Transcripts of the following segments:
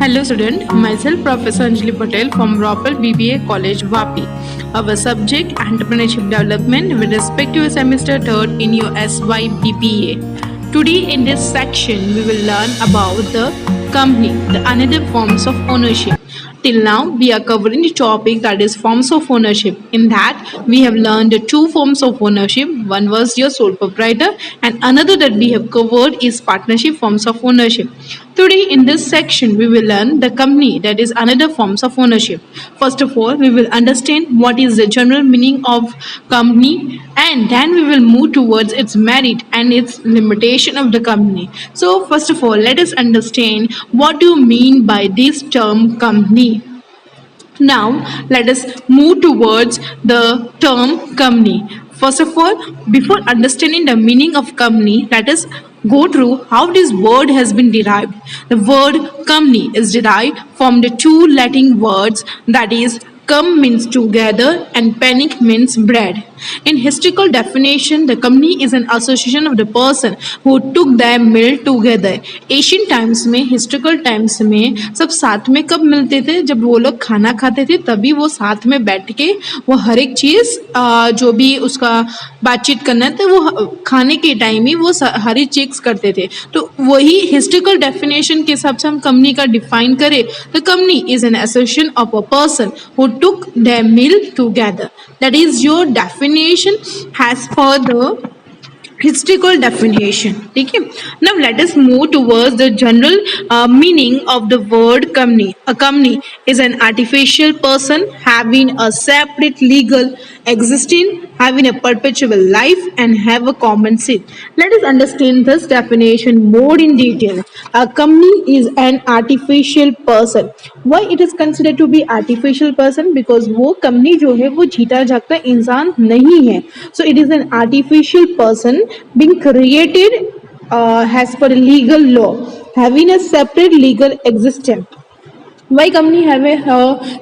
Hello student, myself Professor Anjali Patel from Ropel BBA College Vapi. Our subject entrepreneurship development with respect to semester 3rd in your SY BBA. Today in this section we will learn about the company, the another forms of ownership. Till now we are covering the topic that is forms of ownership. In that we have learned the two forms of ownership. One was your sole proprietor and another that we have covered is partnership forms of ownership. Today in this section we will learn the company, that is another forms of ownership. First of all we will understand what is the general meaning of company, and then we will move towards its merit and its limitation of the company. So first of all let us understand what do you mean by this term company. Now, let us move towards the term company. First of all, before understanding the meaning of company, let us go through how this word has been derived. The word company is derived from the two Latin words, that is come means together and panic means bread. In historical definition, the company is an association of the person who took their meal together. Asian times में, historical times में सब साथ में कब मिलते थे? जब वो लोग खाना खाते थे तभी वो साथ में बैठ के वो हर एक चीज़ जो भी उसका बातचीत करना था वो खाने के टाइम ही वो हर एक चीज करते थे. तो वही हिस्टोरिकल डेफिनेशन के हिसाब से हम कंपनी का डिफाइन करें तो company is an association of a person who took their meal together. That is your definition as per the historical definition. Okay. Now let us move towards the general meaning of the word company. A company is an artificial person having a separate legal existing, having a perpetual life and have a common seat. Let us understand this definition more in detail. A company is an artificial person. Why it is considered to be artificial person? Because वो company जो है वो जीता जागता इंसान नहीं है. So it is an artificial person being created as per legal law, having a separate legal existence. Why company have a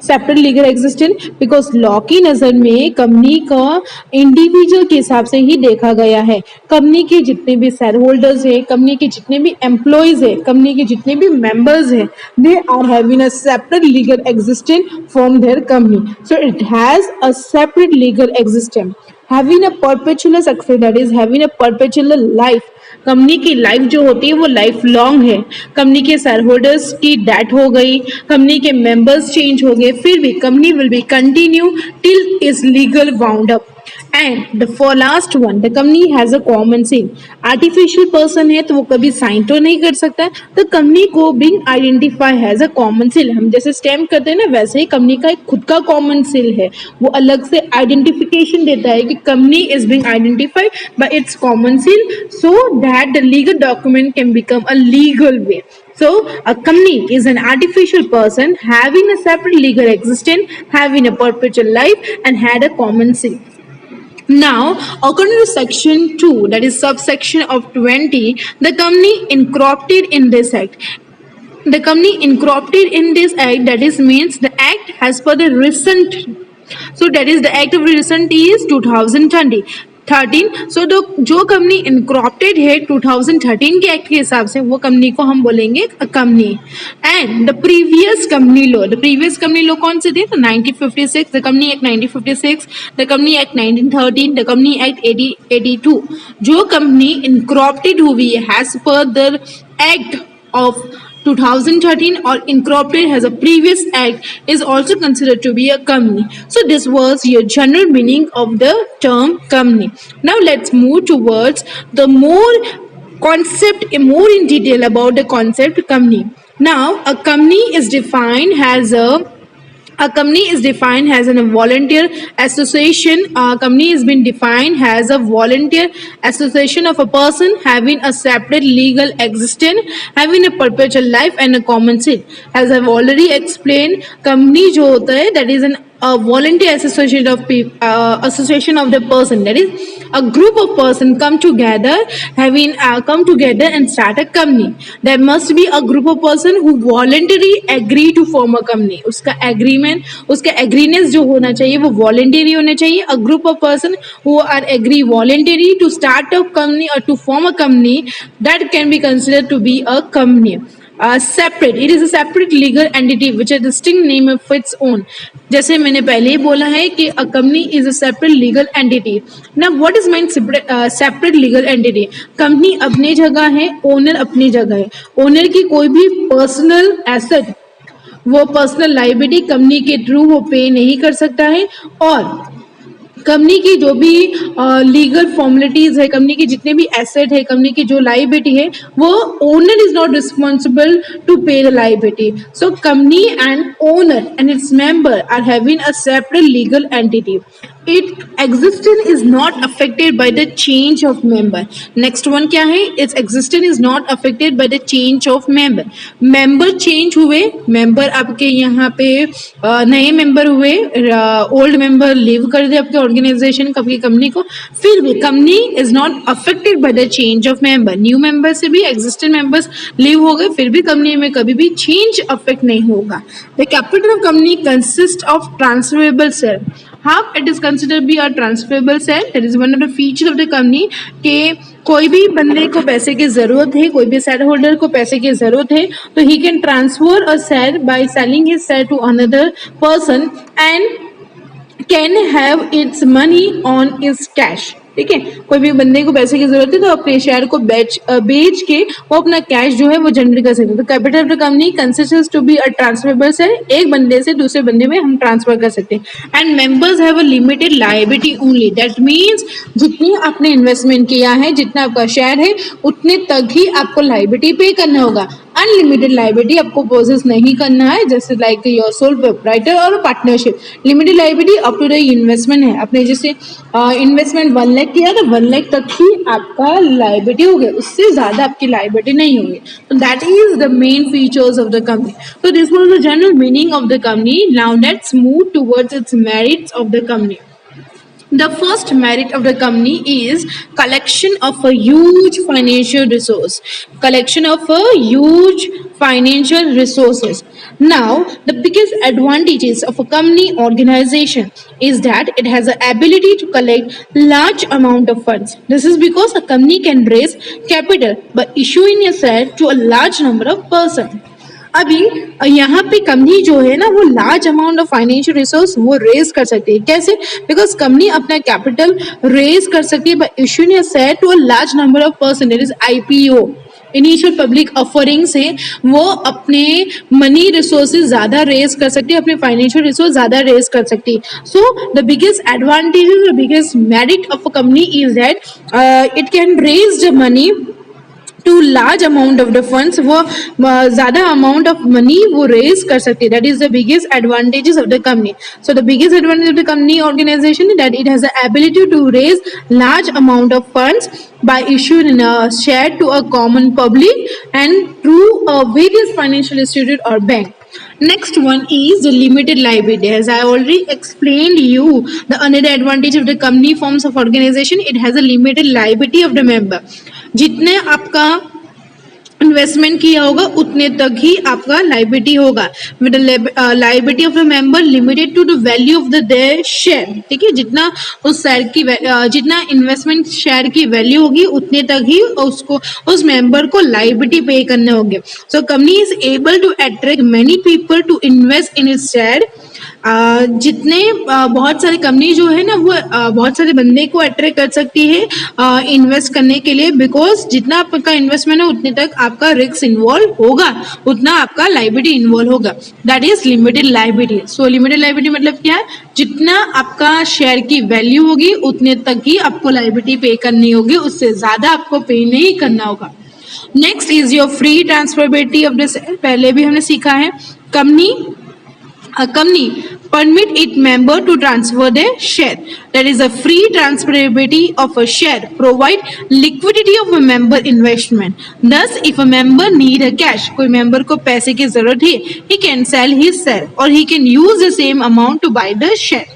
separate legal existence? Because law की नज़र में कंपनी का इंडिविजुअल के हिसाब से ही देखा गया है. कंपनी के जितने भी शेयर होल्डर्स है, कंपनी के जितने भी एम्प्लॉयज है, कंपनी के जितने भी मेंबर्स हैं, they are having a separate legal existence from their company. So it has a separate legal existence. Having a perpetual success, that is having a perpetual life. Company की life जो होती है वो life long है. Company के shareholders की death हो गई, कंपनी के मेंबर्स चेंज हो गए, फिर भी company will be continue till is legal wound up. And the for last one, the company has a common seal. Artificial person है तो वो कभी साइन तो नहीं कर सकता, तो कंपनी को being identify has a common seal. हम जैसे स्टैम्प करते हैं ना, वैसे ही कंपनी का एक खुद का कॉमन सील है. वो अलग से आइडेंटिफिकेशन देता है कि company is being identified by it's common seal, so that the legal document can become a legal way. So a company is an artificial person having a separate legal existence, having a perpetual life and had a common seal. Now, according to section 2, that is subsection of 20, the company incorporated in this act. The company incorporated in this act, that is means the act as per the recent. So that is the act of recent is 2013. सो जो company incorporated है 2013 के act के हिसाब से वो company को हम बोलेंगे company. And the previous company law कौन से थे? तो 1956 the company act 1956, the company act 1913, the company act 1882. जो कंपनी इनकॉर्पोरेटेड हुई है एज पर the act of 2013 or incorporated has a previous act is also considered to be a company. So this was your general meaning of the term company. Now let's move towards the more in detail about the concept company. Now a company is defined as a company is defined as a volunteer association. A company has been defined as a volunteer association of a person having a separate legal existence, having a perpetual life and a common seat. As I've already explained, company जो होता है that is a volunteer association of the person, that is a group of person come together and start a company. There must be a group of person who voluntarily agree to form a company. उसका agreement जो होना चाहिए वो voluntary होना चाहिए. A group of person who are agree voluntarily to start a company or to form a company, that can be considered to be a company. Separate, it is a separate legal entity which a distinct name of its own. जैसे मैंने पहले ही बोला है कि a company is a separate legal entity. ना what is mean separate legal entity? Company अपनी जगह है, ओनर अपनी जगह है। ओनर की कोई भी पर्सनल एसेट, वो पर्सनल लाइबिलिटी कंपनी के थ्रू वो पे नहीं कर सकता है। और कंपनी की जो भी लीगल फॉर्मेलिटीज है, कंपनी की जितने भी एसेट है, कंपनी की जो लाइबिलिटी है, वो owner is not responsible to pay the liability. So company and owner and its member are having a separate legal entity. Its existence is not affected by the change of member. Next one क्या है? Its existence is not affected by the change of member. Member change हुए, member आपके यहाँ पे नए member हुए, old member leave कर दे आपके organization आपकी कंपनी को, फिर भी company is not affected by the change of member. New member से भी existing members leave हो गए, फिर भी कंपनी में कभी भी change affect नहीं होगा. The capital of company consists of transferable share. How it is considered to be a transferable share? That is one of the features of the company कि कोई भी बंदे को पैसे की जरूरत है, कोई भी शेयर होल्डर को पैसे की जरूरत है, तो he can transfer a share by selling his share to another person and can have its money on its cash. ठीक है, कोई भी बंदे को पैसे की जरूरत है तो अपने शेयर को बेच के वो अपना कैश जो है वो जनरेट कर सकते हैं। तो capital of the company consists to be a transferable share, एक बंदे से दूसरे बंदे में हम ट्रांसफर कर सकते हैं। And members have a limited liability only, that means जितनी आपने इन्वेस्टमेंट किया है, जितना आपका शेयर है, उतने तक ही आपको लायबिलिटी पे करना होगा। अनलिमिटेड लायबिलिटी आपको पोजेस नहीं करना है, जैसे लाइक योर सोल प्रोप्राइटर और partnership. Limited liability up to the investment है, आपने जैसे इन्वेस्टमेंट 1 लाख किया तो 1 लाख तक ही आपका लायबिलिटी होगी, उससे ज्यादा आपकी लायबिलिटी नहीं होगी। तो that is the main features of the company. तो this was the general meaning of the company. Now let's move towards its merits of the company. The first merit of the company is collection of a huge financial resource. Collection of a huge financial resources. Now, the biggest advantages of a company organization is that it has the ability to collect large amount of funds. This is because a company can raise capital by issuing a share to a large number of persons. अभी यहाँ पे company जो है ना वो large amount of financial resource वो raise कर सकती है। कैसे? बिकॉज कंपनी अपना कैपिटल रेज कर सकती है by issuing a share to a large number of person, it is IPO, initial public offerings है, वो अपने मनी रिसोर्सेज ज्यादा रेज कर सकती है, अपने फाइनेंशियल रिसोर्स ज्यादा रेज कर सकती है। So the biggest advantage, the biggest merit of a company is that it can raise the money to large amount of the funds, वो ज्यादा अमाउंट ऑफ मनी वो रेज कर सकती है। That is the biggest advantages of the company. So the biggest advantage of the company organization that it has the ability to raise large amount of funds by issuing a share to a common public and through a various financial institute or bank. Next one is the limited liability. As I already explained you, the another advantage of the company forms of organization, it has a limited liability of the member. जितने आपका investment किया होगा उतने तक ही आपका liability होगा। With liability of the member limited to the value of the their share. ठीक है, जितना उस शेयर की जितना इन्वेस्टमेंट शेयर की वैल्यू होगी उतने तक ही उसको उस मेंबर को लाइबिलिटी पे करने होंगे। So company is able to attract many people to invest in its share. जितने बहुत सारी कंपनी जो है ना वो बहुत सारे बंदे को अट्रैक्ट कर सकती है इन्वेस्ट करने के लिए, बिकॉज जितना आपका इन्वेस्टमेंट है उतने तक आपका रिस्क इन्वॉल्व होगा, उतना आपका लायबिलिटी इन्वॉल्व होगा। That is limited liability. So limited liability मतलब क्या है? जितना आपका शेयर की वैल्यू होगी उतने तक ही आपको लायबिलिटी पे करनी होगी, उससे ज्यादा आपको पे नहीं करना होगा। Next is your free transferability of the share. पहले भी हमने सीखा है a company permit its member to transfer their share. That is a free transferability of a share provide liquidity of a member investment. Thus, if a member need a cash, कोई member को पैसे की जरूरत है, he can sell his share or he can use the same amount to buy the share.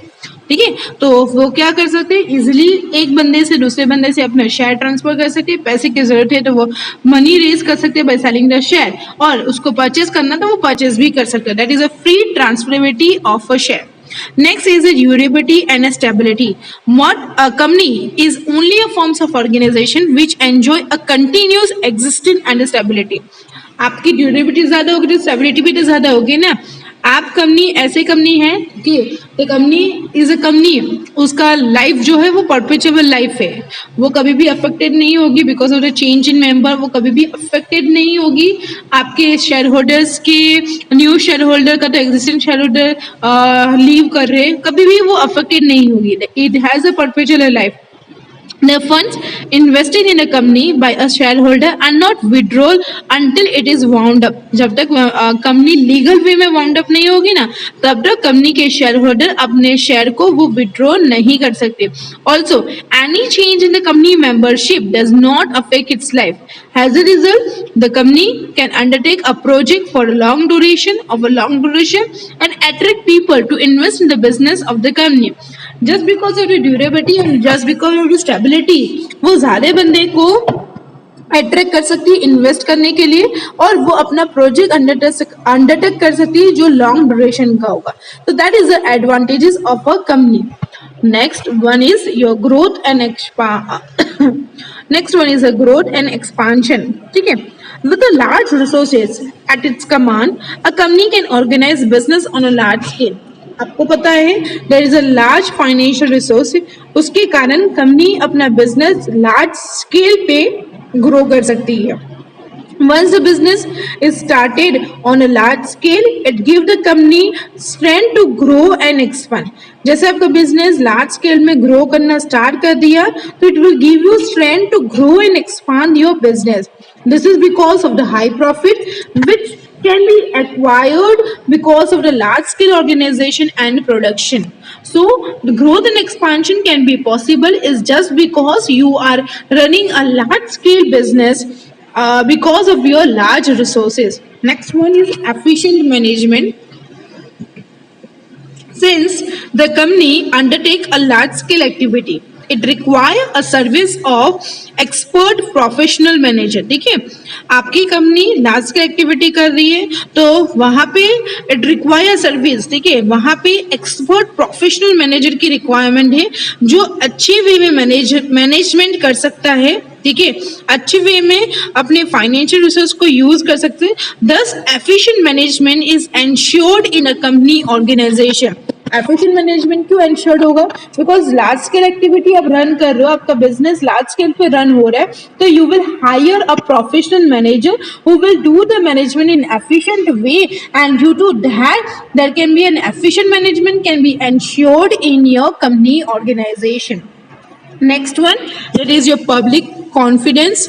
ठीक है, तो वो क्या कर सकते हैं? इजिली एक बंदे से दूसरे बंदे से अपना शेयर ट्रांसफर कर सकते हैं। पैसे की जरूरत है तो वो मनी रेज कर सकते हैं बाय सेलिंग द शेयर, और उसको परचेज करना तो वो परचेज भी कर सकते हैं। That is a free transferability of a share. Next is a durability and a stability. What a company is only a forms of organization which enjoy a continuous existence and a stability. आपकी durability ज्यादा होगी तो stability भी तो ज्यादा होगी ना। आप कंपनी ऐसे कंपनी है कि the company is a company, उसका लाइफ जो है वो परपेचुअल लाइफ है, वो कभी भी अफेक्टेड नहीं होगी because of the change in member, वो कभी भी अफेक्टेड नहीं होगी। आपके शेयर होल्डर्स के, न्यू शेयर होल्डर का तो एग्जिस्टिंग शेयर होल्डर लीव कर रहे हैं, कभी भी वो अफेक्टेड नहीं होगी। It has a perpetual life. The funds invested in a company by a shareholder are not withdrawn until it is wound up. जब तक कंपनी लीगल वे में वाउंड अप नहीं होगी ना, तब तक कंपनी के शेयर होल्डर अपने शेयर को वो विड्रॉ नहीं कर सकते। Also any change in the company membership does not affect it's life. As a result, the company can undertake a project for a long duration and attract people to invest in the business of the company. Just because of the durability and just because of the stability, वो ज़्यादा बंदे को attract कर सकती है invest करने के लिए, और वो अपना प्रोजेक्ट अंडरटेक कर सकती है जो लॉन्ग ड्यूरेशन का होगा। तो that is the advantages of a company. Next one is your growth and next one is a growth and expansion. ठीक है, with the large resources at its command, a company can organize business on a large scale. आपको पता है there is a large financial resource, उसके कारण company अपना business large scale पे grow कर सकती है। Once the business is started on a large scale, it gives the company strength to grow and expand. जैसे आपका बिजनेस लार्ज स्केल में ग्रो करना स्टार्ट कर दिया तो it will give you strength to grow and expand your business. This is because of the high profit which can be acquired because of the large scale organization and production. So the growth and expansion can be possible is just because you are running a large scale business because of your large resources. Next one is efficient management. Since the company undertake a large scale activity, it require a service of expert professional manager. ठीक है, आपकी company large scale activity कर रही है तो वहां पे it require service. ठीक है, वहां पे एक्सपर्ट प्रोफेशनल मैनेजर की रिक्वायरमेंट है जो अच्छे वे में मैनेजमेंट कर सकता है. ठीक है, अच्छे वे में अपने फाइनेंशियल रिसोर्स को यूज कर सकते हैं. Thus efficient management is ensured in a company organization. Efficient management क्यों एंश्योर्ड होगा? बिकॉज लार्ज स्केल एक्टिविटी आप रन कर रहे हो, आपका बिजनेस लार्ज स्केल पे रन हो रहा है, तो you will hire a professional manager who will do the management in efficient way, and due to that there can be an efficient management can be ensured in your company organization. Next one, that is your public confidence.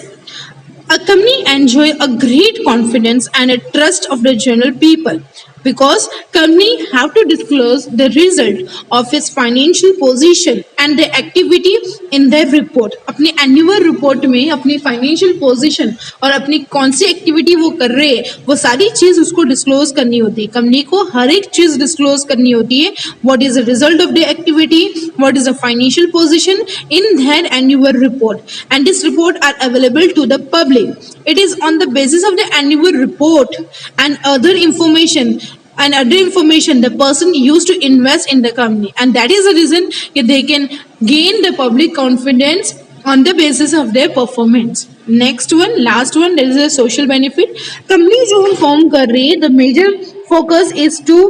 A company enjoy a great confidence and a trust of the general people because company have to disclose the result of its financial position and the activity in their report. अपने annual report में अपनी financial position और अपनी कौन सी activity वो कर रहे हैं वो सारी चीज उसको disclose करनी होती है. कंपनी को हर एक चीज disclose करनी होती है. What is the result of the activity? What is the financial position in their annual report? And this report are available to the public. It is on the basis of the annual report and other information the person used to invest in the company, and that is the reason they can gain the public confidence on the basis of their performance. Next one, last one, there is a social benefit. Company जो हम form कर रही है, the major focus is to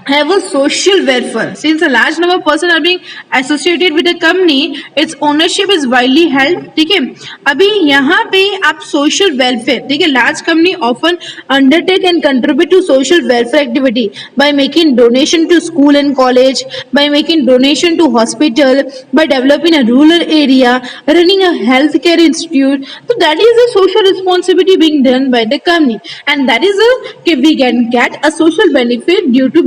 have a social welfare. Since a large number of persons are being associated with the company, its ownership is widely held. ठीक है, अभी यहाँ पे आप social welfare, ठीक है, large company often undertake and contribute to social welfare activity by making donation to school and college, by making donation to hospital, by developing a rural area, running a healthcare institute. So that is a social responsibility being done by the company, and that is we can get a social benefit due to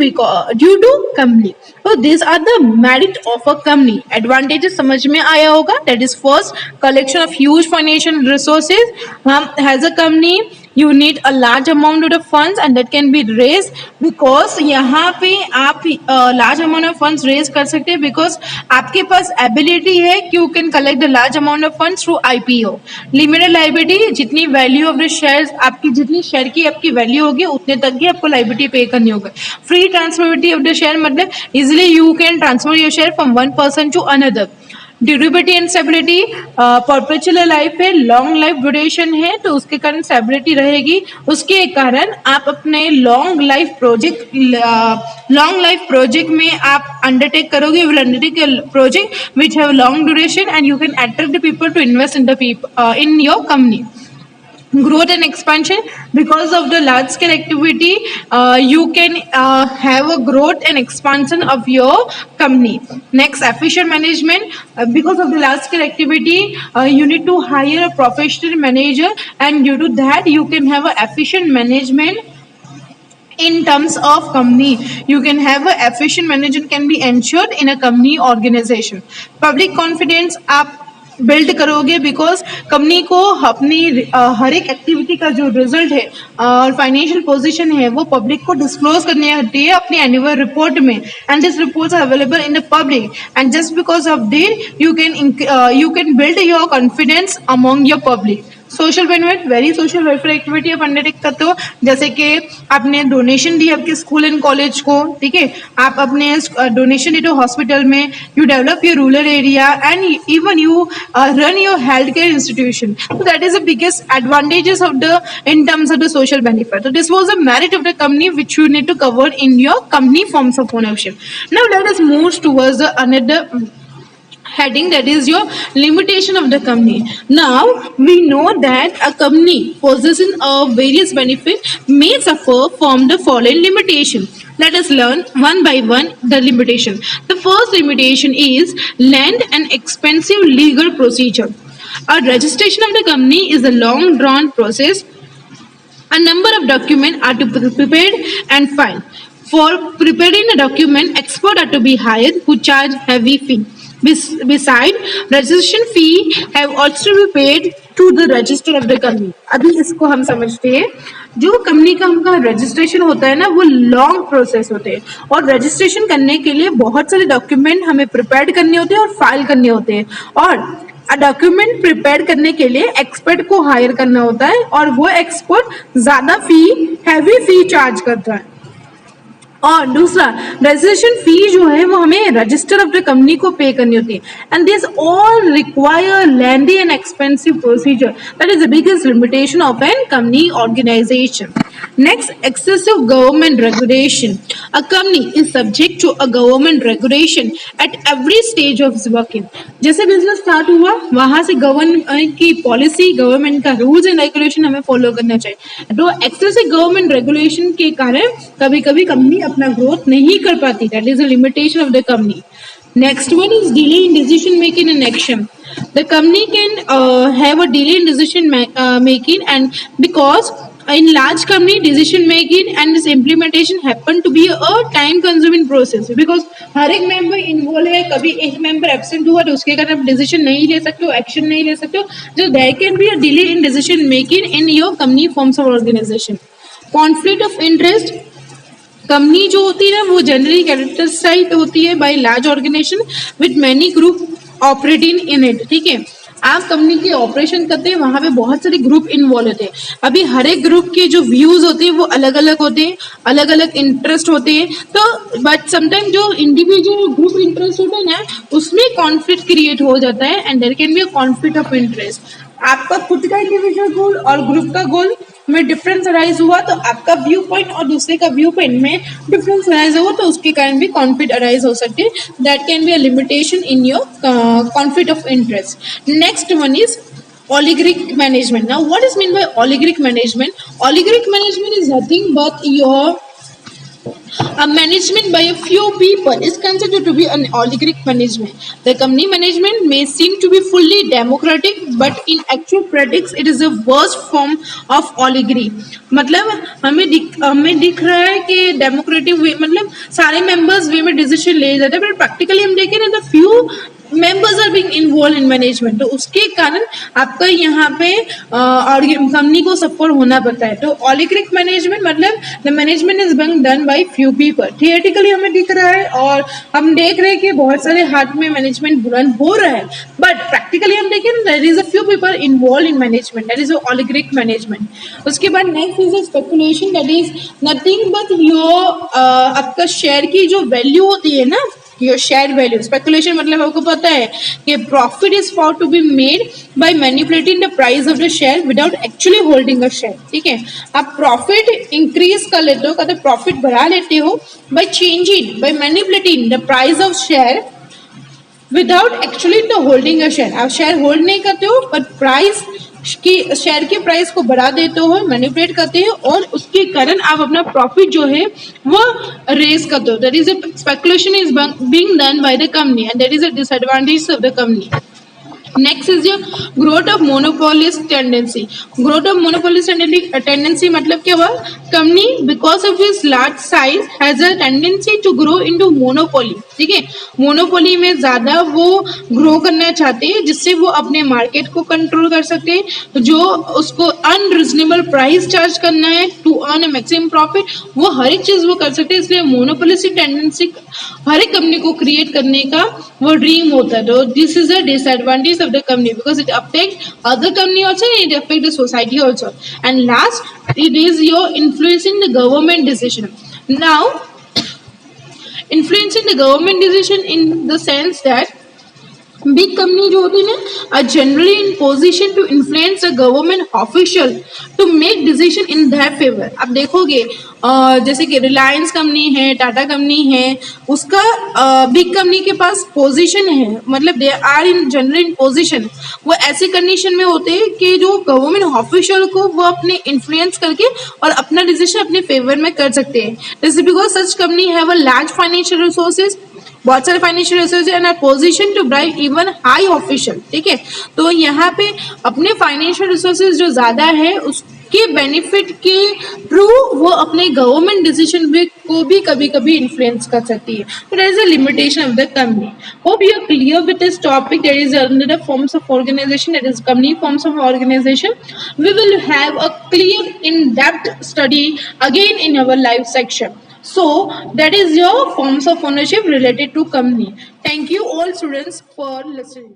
company. So these are the merit of a company. Advantages समझ में आया होगा. That is first, collection of huge financial resources. As a company you need a large amount of the funds and that can be raised because यहाँ पे आप large amount of funds raise कर सकते हैं because आपके पास ability है कि you can collect the large amount of funds through IPO. Limited liability, जितनी value of the shares, आपकी जितनी share की आपकी value होगी उतने तक ही आपको liability pay करनी होगी. Free transferability of the share मतलब easily you can transfer your share from one person to another. Durability and stability, perpetual life है, लॉन्ग लाइफ ड्यूरेशन है, तो उसके कारण स्टेबिलिटी रहेगी। उसके कारण आप अपने लॉन्ग लाइफ प्रोजेक्ट में आप अंडरटेक करोगे, will undertake project which have long duration and you can attract the people to invest in your company. Growth and expansion, because of the large scale activity, you can have a growth and expansion of your company. Next, efficient management, because of the large scale activity, you need to hire a professional manager, and due to that you can have a efficient management in terms of company. You can have a efficient management can be ensured in a company organization. Public confidence आप build करोगे, because company को अपनी हर एक activity का जो result है और financial position है वो पब्लिक को डिस्क्लोज करनी होती है अपनी एनुअल रिपोर्ट में, and this reports are available in the public, and just because of this you can build your confidence among your public. Social benefit, very social welfare activity आप undertake करते हो, जैसे कि आपने डोनेशन दी आपके school and college को, ठीक है, आप अपने डोनेशन देते हो हॉस्पिटल में, you develop your rural area and even you run your health care institution. So that is the biggest advantages of the in terms of the social benefit. So this was a merit of the company which you need to cover in your company forms of ownership. Now let us move towards the another heading, that is your limitation of the company. Now we know that a company possessing various benefits may suffer from the following limitation. Let us learn one by one the limitation. The first limitation is length and expensive legal procedure. A registration of the company is a long drawn process. A number of documents are to be prepared and filed. For preparing a document, experts are to be hired who charge heavy fee. Besides, registration fee have also to be paid to the register of the company. अभी इसको हम समझते हैं. जो company का उनका registration होता है ना, वो लॉन्ग प्रोसेस होते हैं, और रजिस्ट्रेशन करने के लिए बहुत सारे डॉक्यूमेंट हमें प्रिपेयर करने होते हैं और फाइल करने होते हैं, और डॉक्यूमेंट प्रिपेयर करने के लिए एक्सपर्ट को हायर करना होता है, और वो एक्सपर्ट ज्यादा हैवी फी चार्ज करता है. और दूसरा, रजिस्ट्रेशन फी जो है वो हमें रजिस्टर ऑफ द कंपनी को पे करनी होती है, and this all require lengthy and expensive procedure. That is the biggest limitation of an company organization. Next, excessive government regulation. A company is subject to a government regulation at every stage of working. जैसे business start हुआ वहां से government की policy, government का rules and regulation हमें follow करना चाहिए. तो एक्सेसिव गवर्नमेंट रेगुलेशन के कारण कभी कभी कंपनी अपना ग्रोथ नहीं कर पाती. That is a limitation of the company. Next one is delay in decision making and action. The company can have a delay in decision making, and because in large company decision making and its implementation happen to be a time consuming process, because हर एक member involve है. कभी एक member absent हुआ तो उसके कारण आप decision नहीं ले सकते हो, एक्शन नहीं ले सकते हो. So there can be a delay in decision making in your company forms of organization. Conflict of interest. Company जो होती है वो जनरली कैरेक्टराइज्ड होती है by large organization with many group operating in it. ठीक है, आप कंपनी के ऑपरेशन करते हैं, वहां पे बहुत सारे ग्रुप इन्वॉल्व होते हैं. अभी हर एक ग्रुप के जो व्यूज होते हैं वो अलग अलग होते हैं, अलग अलग इंटरेस्ट होते हैं. तो बट समटाइम जो इंडिविजुअल ग्रुप इंटरेस्ट होता है ना, उसमें कॉन्फ्लिक्ट क्रिएट हो जाता है, and there can be a conflict of interest. आपका खुद का इंडिविजुअल गोल और ग्रुप का गोल में डिफरेंस अराइज हुआ तो आपका व्यू पॉइंट और दूसरे का व्यू पॉइंट में डिफरेंस अराइज हुआ तो उसके कारण भी कॉन्फ्लिक्ट अराइज हो सकते हैं. That can be a limitation in your conflict of interest. Next one is oligarchic management. Now what is meant by oligarchic management? Oligarchic management is nothing but your management by a few people is considered to be an oligarchic management. The company management may seem to be fully democratic, but in actual practice it is the worst form of oligarchy. मतलब हमें दिख रहा है कि democratic वे, मतलब सारे members वे में decision ले जाते हैं, बट प्रैक्टिकली हम देखें ना तो few members are being involve in management. तो उसके कारण आपका यहाँ पे कंपनी को सफर होना पड़ता है. तो oligarchic मैनेजमेंट मतलब the management is being done bye few people. Theoretically हमें दिख रहा है और हम देख रहे हैं कि बहुत सारे हाथ में मैनेजमेंट रन हो रहा है, बट प्रैक्टिकली हम देखें there is a few people involve in management. That is a oligarchic management. उसके बाद next is speculation. That is nothing but your आपका शेयर की जो वैल्यू होती है ना, योर शेयर वैल्यू। स्पेकुलेशन मतलब आपको पता है कि profit is for to be made by manipulating the price of the share without actually holding a share. ठीक है, आप प्रॉफिट इंक्रीज कर लेते हो, कहते प्रॉफिट बढ़ा लेते हो by changing, by manipulating the price of share without actually the holding a share. आप शेयर होल्ड नहीं करते हो पर प्राइस की, शेयर के प्राइस को बढ़ा देते हो, मैनिपुलेट करते हो और उसके कारण आप अपना प्रॉफिट जो है वो रेज करते हो। That is a speculation is being done by the company and that is a disadvantage of the company. Next is your growth of monopolist tendency. Growth of monopolist tendency मतलब क्या हुआ, company because of its large size has a tendency to grow into monopoly. ठीक है, monopoly में ज्यादा वो grow करना चाहते हैं जिससे वो अपने मार्केट को कंट्रोल कर सकते हैं, जो उसको अनरीजनेबल प्राइस चार्ज करना है to earn a maximum profit, वो हर एक चीज वो कर सकते हैं। इसलिए मोनोपोलिस्टिक टेंडेंसी हर एक कंपनी को क्रिएट करने का वो ड्रीम होता है। तो this is a disadvantage of the company because it affects other company also and it affects the society also. And last, it is your influencing the government decision. Now, influencing the government decision in the sense that big company जो होती है ना are generally in position to influence a government official to make decision in their favour. आप देखोगे जैसे कि Reliance company है, Tata company है, उसका बिग कंपनी के पास पोजीशन है, मतलब they are in general in position. वो ऐसे कंडीशन में होते हैं कि जो गवर्नमेंट ऑफिशियल को वो अपने इन्फ्लुएंस करके और अपना डिसीजन अपने फेवर में कर सकते हैं। This is because such company have a large financial resources, बहुत सारे financial resources and position to bribe even high official. ठीक है, तो यहाँ पे अपने फाइनेंशियल रिसोर्सेज जो ज्यादा है उसके बेनिफिट के थ्रू वो अपने गवर्नमेंट डिसीजन को भी कभी कभी इन्फ्लुएंस कर सकती है। तो that is a limitation of the company. Hope you are clear with this topic. That is under the forms of organization, that is company forms of organization. We will have a clear in depth study again in our live section. So that is your forms of ownership related to company. Thank you all students for listening.